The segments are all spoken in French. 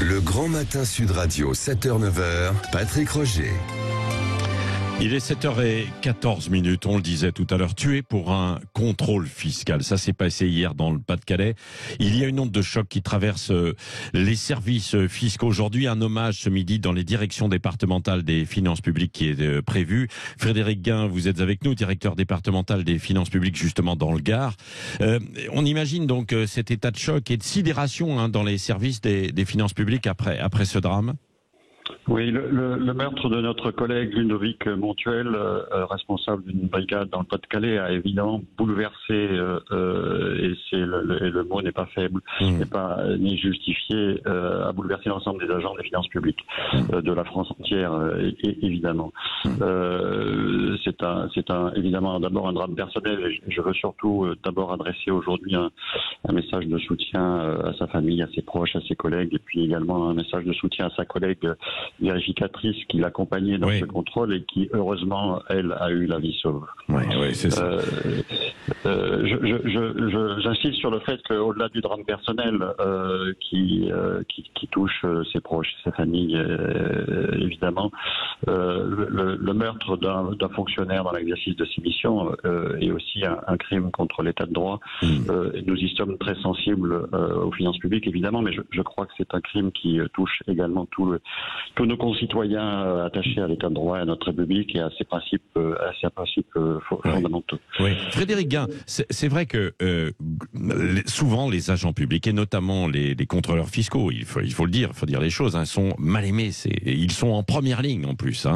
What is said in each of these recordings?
Le Grand Matin Sud Radio, 7h-9h, Patrick Roger. Il est 7h14, on le disait tout à l'heure, tué pour un contrôle fiscal. Ça s'est passé hier dans le Pas-de-Calais. Il y a une onde de choc qui traverse les services fiscaux. Aujourd'hui, un hommage ce midi dans les directions départementales des finances publiques qui est prévu. Frédéric Guin, vous êtes avec nous, directeur départemental des finances publiques justement dans le Gard. On imagine donc cet état de choc et de sidération dans les services des finances publiques après ce drame. Oui, le meurtre de notre collègue Ludovic Montuel, responsable d'une brigade dans le Pas-de-Calais, a évidemment bouleversé, et le mot n'est pas faible, n'est pas ni justifié, a bouleversé l'ensemble des agents des finances publiques de la France entière, évidemment. C'est évidemment d'abord un drame personnel. Et je veux surtout d'abord adresser aujourd'hui un message de soutien à sa famille, à ses proches, à ses collègues, et puis également un message de soutien à sa collègue vérificatrice qui l'accompagnait dans ce contrôle et qui, heureusement, elle, a eu la vie sauve. Oui, c'est ça. J'insiste sur le fait qu'au-delà du drame personnel qui touche ses proches, sa famille, évidemment, le meurtre d'un fonctionnaire dans l'exercice de ses missions est aussi un crime contre l'état de droit. Nous y sommes très sensibles aux finances publiques, évidemment, mais je crois que c'est un crime qui touche également tous nos concitoyens attachés à l'état de droit, à notre République et à ses principes, fondamentaux. Oui. Frédéric Guin, c'est vrai que souvent les agents publics et notamment les contrôleurs fiscaux, il faut le dire, il faut dire les choses, sont mal aimés. Ils sont en première ligne en plus.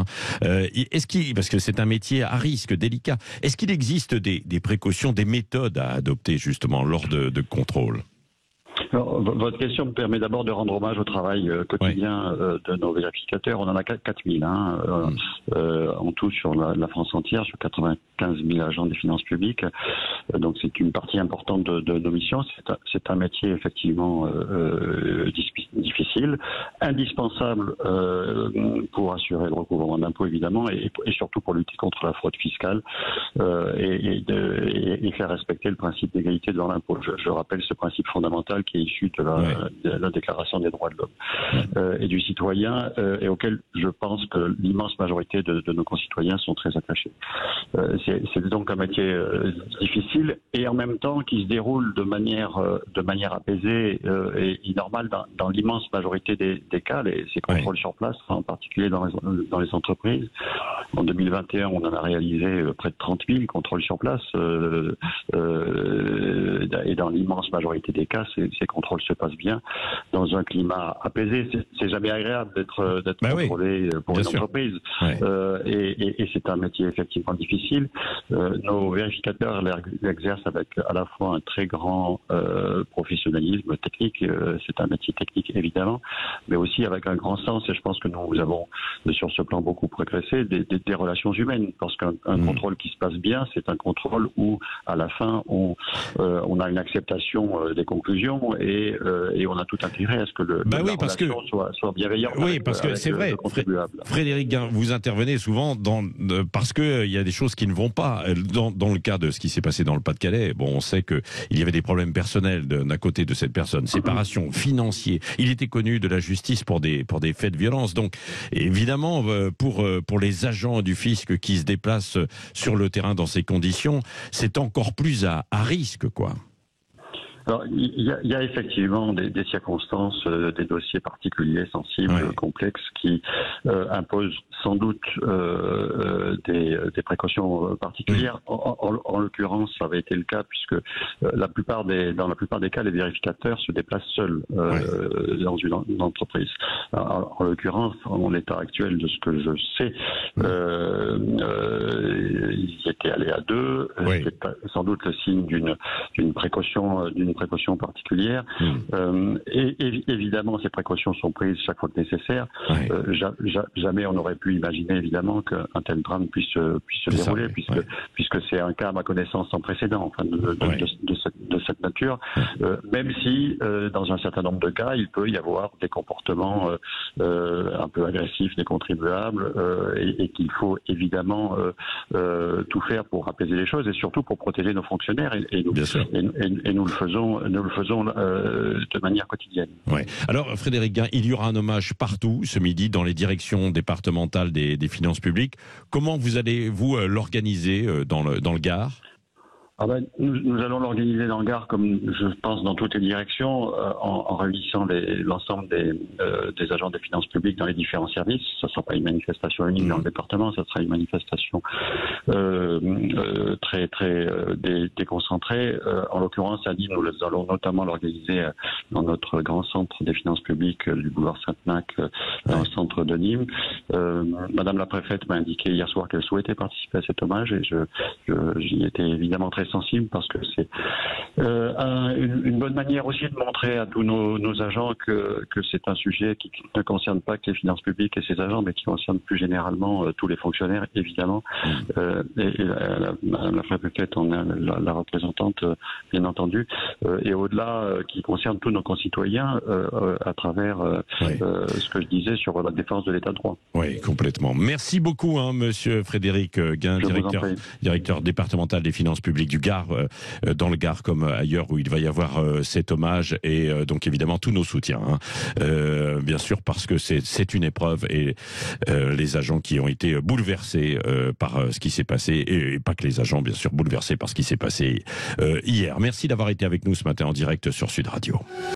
Parce que c'est un métier à risque, délicat. Est-ce qu'il existe des précautions, des méthodes à adopter justement lors de contrôles ? Alors, votre question me permet d'abord de rendre hommage au travail quotidien de nos vérificateurs. On en a 4000 en tout sur la France entière, sur 95 000 agents des finances publiques. Donc c'est une partie importante de nos missions. C'est un métier effectivement difficile, indispensable pour assurer le recouvrement d'impôts évidemment et surtout pour lutter contre la fraude fiscale et faire respecter le principe d'égalité devant l'impôt. Je rappelle ce principe fondamental qui est issu de la Déclaration des droits de l'homme et du citoyen et auquel je pense que l'immense majorité de nos concitoyens sont très attachés. C'est donc un métier difficile et en même temps qui se déroule de manière apaisée et normale dans l'immense majorité des cas. Ces contrôles sur place, en particulier dans les entreprises. En 2021, on en a réalisé près de 30 000 contrôles sur place et dans l'immense majorité des cas, ces contrôles se passent bien dans un climat apaisé. C'est jamais agréable d'être contrôlé pour une entreprise. Et c'est un métier effectivement difficile. Nos vérificateurs l'exercent avec à la fois un très grand professionnalisme technique, c'est un métier technique évidemment, mais aussi avec un grand sens, et je pense que nous avons sur ce plan beaucoup progressé, des relations humaines, parce qu'un contrôle qui se passe bien, c'est un contrôle où à la fin on a une acceptation des conclusions et on a tout intérêt à ce que la relation soit bienveillante. Oui, parce que c'est vrai, Frédéric Guin, vous intervenez souvent parce qu'il y a des choses qui ne vont pas. Dans le cas de ce qui s'est passé dans le Pas-de-Calais, on sait qu'il y avait des problèmes personnels d'un côté de cette personne, séparation, financier. Il était connu de la justice pour des faits de violence. Donc, évidemment, pour les agents du fisc qui se déplacent sur le terrain dans ces conditions, c'est encore plus à risque, quoi. Alors, il y a effectivement des circonstances, des dossiers particuliers, sensibles, complexes, qui imposent sans doute des précautions particulières. En l'occurrence, ça avait été le cas puisque dans la plupart des cas, les vérificateurs se déplacent seuls dans une entreprise. Alors, en l'occurrence, en l'état actuel de ce que je sais, ils y étaient allés à deux. C'est sans doute le signe d'une précaution particulière. Et évidemment, ces précautions sont prises chaque fois que nécessaire. Jamais on n'aurait pu imaginer évidemment qu'un tel drame puisse se dérouler, puisque c'est un cas, à ma connaissance, sans précédent, de de cette nature, même si dans un certain nombre de cas, il peut y avoir des comportements un peu agressifs des contribuables et qu'il faut évidemment tout faire pour apaiser les choses et surtout pour protéger nos fonctionnaires et nous le faisons de manière quotidienne. Ouais. Alors Frédéric Guin, il y aura un hommage partout ce midi dans les directions départementales des finances publiques. Comment vous allez-vous l'organiser dans le Gard ? Nous allons l'organiser dans le Gard, comme je pense dans toutes les directions, en réunissant l'ensemble des agents des finances publiques dans les différents services. Ça ne sera pas une manifestation unique dans le département, ça sera une manifestation très très déconcentrée. En l'occurrence, à Nîmes, nous allons notamment l'organiser dans notre grand centre des finances publiques du boulevard Sainte-Mac, dans le centre de Nîmes. Madame la préfète m'a indiqué hier soir qu'elle souhaitait participer à cet hommage et j'y étais évidemment très sensible parce que c'est une bonne manière aussi de montrer à tous nos agents que c'est un sujet qui ne concerne pas que les finances publiques et ses agents, mais qui concerne plus généralement tous les fonctionnaires, évidemment. La préfète en est la représentante, bien entendu, et au-delà, qui concerne tous nos concitoyens à travers ce que je disais sur la défense de l'état de droit. Oui, complètement. Merci beaucoup, monsieur Frédéric Guin, directeur départemental des finances publiques du Gard, dans le Gard comme ailleurs où il va y avoir cet hommage et donc évidemment tous nos soutiens, bien sûr, parce que c'est une épreuve et les agents qui ont été bouleversés par ce qui s'est passé et pas que les agents, bien sûr, bouleversés par ce qui s'est passé hier. Merci d'avoir été avec nous ce matin en direct sur Sud Radio.